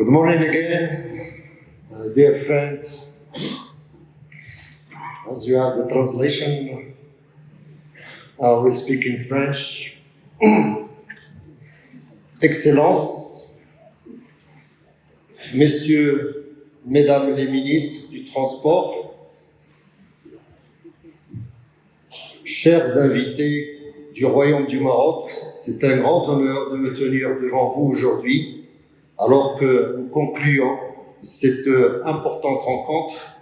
Good morning again, dear friends. As you have the translation, I will speak in French. Excellences, Messieurs, Mesdames les ministres du Transport, chers invités du Royaume du Maroc, c'est un grand honneur de me tenir devant vous aujourd'hui, alors que nous concluons cette importante rencontre.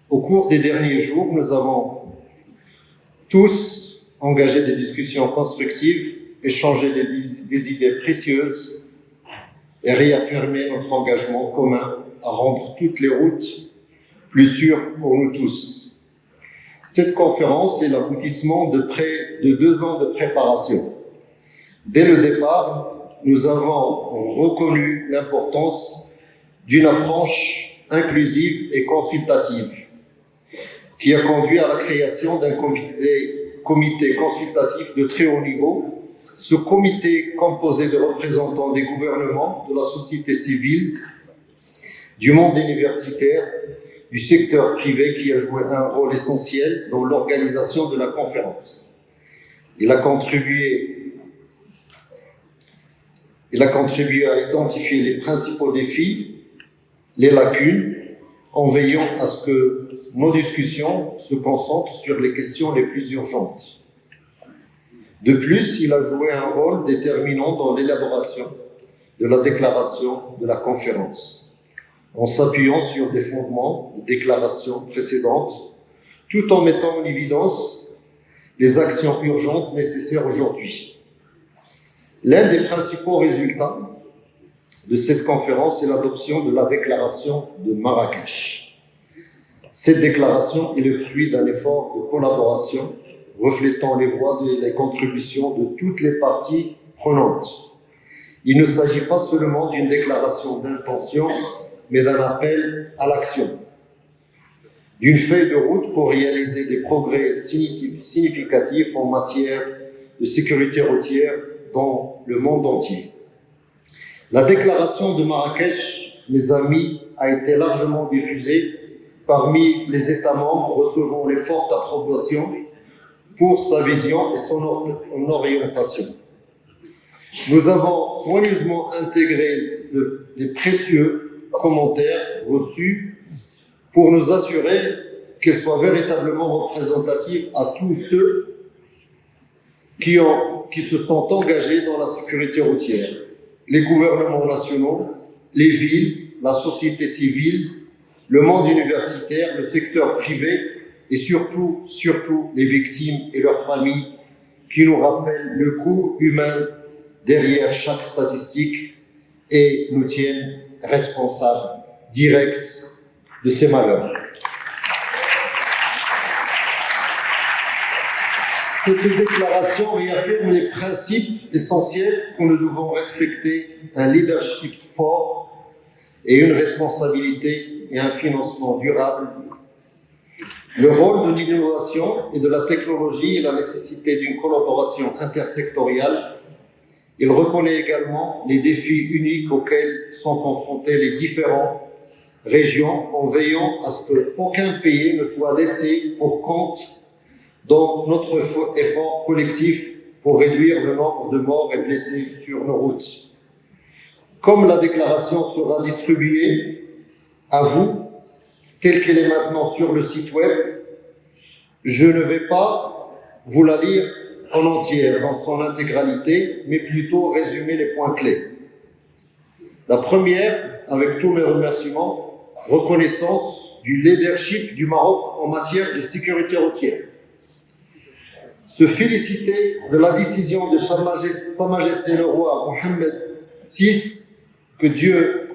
Au cours des derniers jours, nous avons tous engagé des discussions constructives, échangé des idées précieuses et réaffirmé notre engagement commun à rendre toutes les routes plus sûres pour nous tous. Cette conférence est l'aboutissement de près de 2 ans de préparation. Dès le départ, nous avons reconnu l'importance d'une approche inclusive et consultative qui a conduit à la création d'un comité consultatif de très haut niveau. Ce comité, composé de représentants des gouvernements, de la société civile, du monde universitaire, du secteur privé, qui a joué un rôle essentiel dans l'organisation de la conférence. Il a contribué à identifier les principaux défis, les lacunes, en veillant à ce que nos discussions se concentrent sur les questions les plus urgentes. De plus, il a joué un rôle déterminant dans l'élaboration de la déclaration de la conférence, en s'appuyant sur des fondements de déclarations précédentes, tout en mettant en évidence les actions urgentes nécessaires aujourd'hui. L'un des principaux résultats de cette conférence est l'adoption de la déclaration de Marrakech. Cette déclaration est le fruit d'un effort de collaboration reflétant les voix et les contributions de toutes les parties prenantes. Il ne s'agit pas seulement d'une déclaration d'intention, mais d'un appel à l'action, d'une feuille de route pour réaliser des progrès significatifs en matière de sécurité routière dans le monde entier. La déclaration de Marrakech, mes amis, a été largement diffusée parmi les États membres, recevant les fortes approbations pour sa vision et son orientation. Nous avons soigneusement intégré les précieux commentaires reçus pour nous assurer qu'elle soit véritablement représentative à tous ceux qui se sont engagés dans la sécurité routière, les gouvernements nationaux, les villes, la société civile, le monde universitaire, le secteur privé et surtout les victimes et leurs familles qui nous rappellent le coût humain derrière chaque statistique et nous tiennent responsables directs de ces malheurs. Cette déclaration réaffirme les principes essentiels que nous devons respecter, un leadership fort et une responsabilité et un financement durable, le rôle de l'innovation et de la technologie et la nécessité d'une collaboration intersectorielle. Il reconnaît également les défis uniques auxquels sont confrontées les différentes régions en veillant à ce qu'aucun pays ne soit laissé pour compte dans notre effort collectif pour réduire le nombre de morts et blessés sur nos routes. Comme la déclaration sera distribuée à vous, telle qu'elle est maintenant sur le site web, je ne vais pas vous la lire en entière, dans son intégralité, mais plutôt résumer les points clés. La première, avec tous mes remerciements, reconnaissance du leadership du Maroc en matière de sécurité routière. Se féliciter de la décision de Sa Majesté le roi Mohammed VI, que Dieu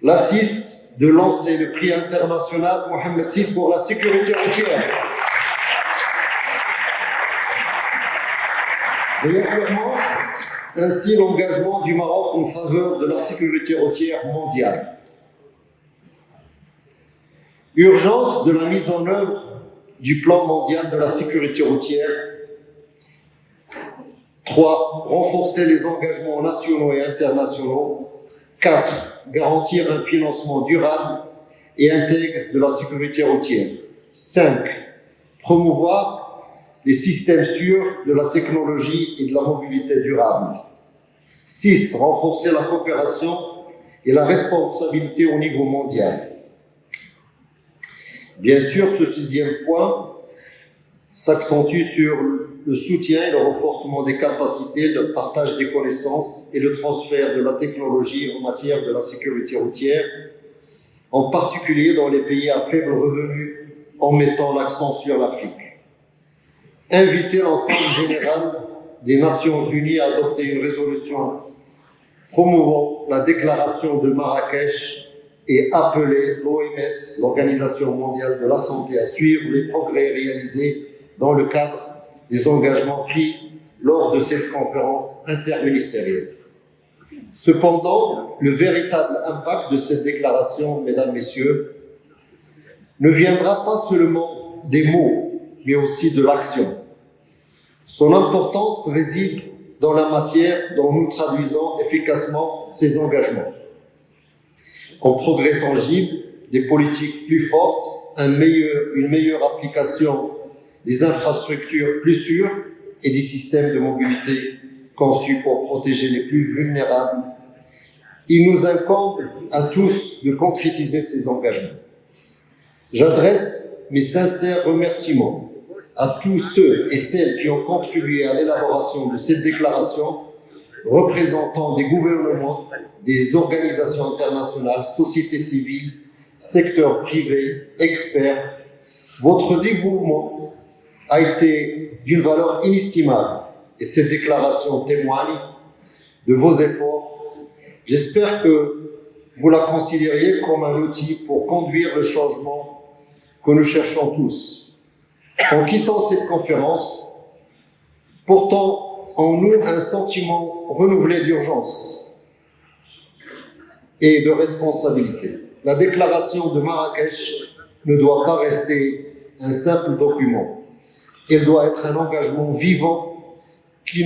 l'assiste, de lancer le prix international Mohammed VI pour la sécurité routière. Réaffirmant ainsi l'engagement du Maroc en faveur de la sécurité routière mondiale. Urgence de la mise en œuvre du plan mondial de la sécurité routière. 3. Renforcer les engagements nationaux et internationaux. 4. Garantir un financement durable et intègre de la sécurité routière. 5. Promouvoir les systèmes sûrs de la technologie et de la mobilité durable. 6. Renforcer la coopération et la responsabilité au niveau mondial. Bien sûr, ce 6e point s'accentue sur le soutien et le renforcement des capacités, le partage des connaissances et le transfert de la technologie en matière de la sécurité routière, en particulier dans les pays à faible revenu, en mettant l'accent sur l'Afrique. Inviter l'ensemble général des Nations Unies à adopter une résolution promouvant la déclaration de Marrakech et appeler l'OMS, l'Organisation mondiale de la santé, à suivre les progrès réalisés dans le cadre des engagements pris lors de cette conférence interministérielle. Cependant, le véritable impact de cette déclaration, mesdames, messieurs, ne viendra pas seulement des mots, mais aussi de l'action. Son importance réside dans la matière dont nous traduisons efficacement ces engagements. En progrès tangible, des politiques plus fortes, une meilleure application des infrastructures plus sûres et des systèmes de mobilité conçus pour protéger les plus vulnérables. Il nous incombe à tous de concrétiser ces engagements. J'adresse mes sincères remerciements à tous ceux et celles qui ont contribué à l'élaboration de cette déclaration, représentants des gouvernements, des organisations internationales, sociétés civiles, secteur privé, experts. Votre dévouement a été d'une valeur inestimable et cette déclaration témoigne de vos efforts. J'espère que vous la considériez comme un outil pour conduire le changement que nous cherchons tous. En quittant cette conférence, portant en nous un sentiment renouvelé d'urgence et de responsabilité. La déclaration de Marrakech ne doit pas rester un simple document. Elle doit être un engagement vivant qui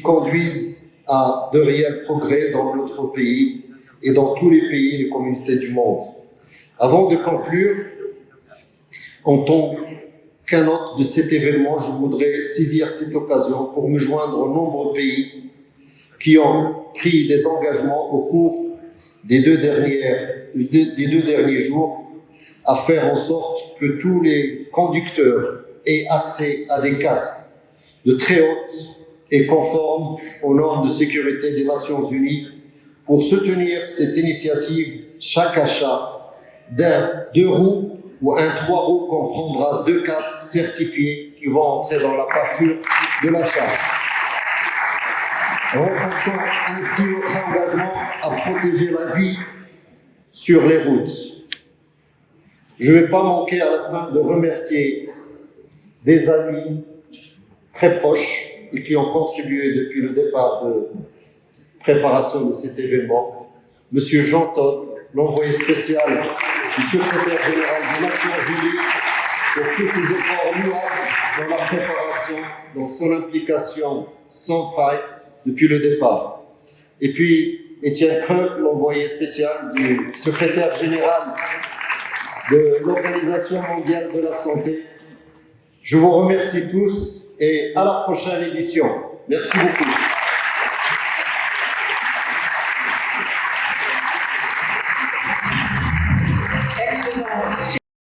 conduise à de réels progrès dans notre pays et dans tous les pays et les communautés du monde. Avant de conclure, en tant qu'un hôte de cet événement, je voudrais saisir cette occasion pour me joindre aux nombreux pays qui ont pris des engagements au cours des deux derniers jours à faire en sorte que tous les conducteurs aient accès à des casques de très haute et conformes aux normes de sécurité des Nations Unies. Pour soutenir cette initiative, chaque achat d'un 2 roues ou un 3 roues comprendra 2 casques certifiés qui vont entrer dans la facture de l'achat. Renforçons ainsi notre engagement à protéger la vie sur les routes. Je ne vais pas manquer à la fin de remercier des amis très proches et qui ont contribué depuis le départ de préparation de cet événement. Monsieur Jean Todt, l'envoyé spécial du secrétaire général des Nations Unies, pour tous ses efforts louables dans la préparation, dans son implication sans faille depuis le départ. Et puis, Étienne Kreup, l'envoyé spécial du secrétaire général de l'Organisation mondiale de la santé. Je vous remercie tous et à la prochaine édition. Merci beaucoup.